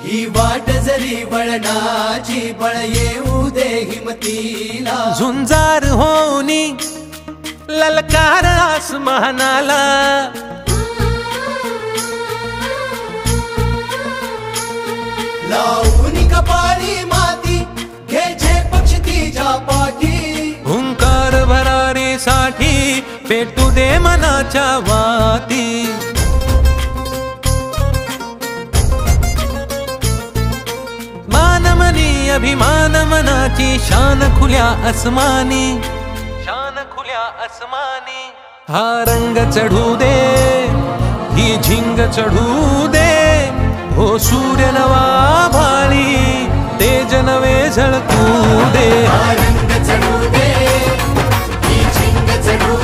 ही वाट जरी वळणाची बळ येऊ दे हिमतीला झुंजार होनी ललकार आसमानाला लावून कपाळी माती घ्यायचे पक्ष तिच्या पाठी हुंकार भरारीसाठी पेटू दे मनाच्या वाती मानमनी अभिमान मनाची शान खुल्या आसमानी शान खुल्या आसमानी हा रंग चढू दे ही झिंग चढू दे हो सूर्य नवा भाळी तेज नवे झळकू दे रंग चढू दे ही झिंग चढू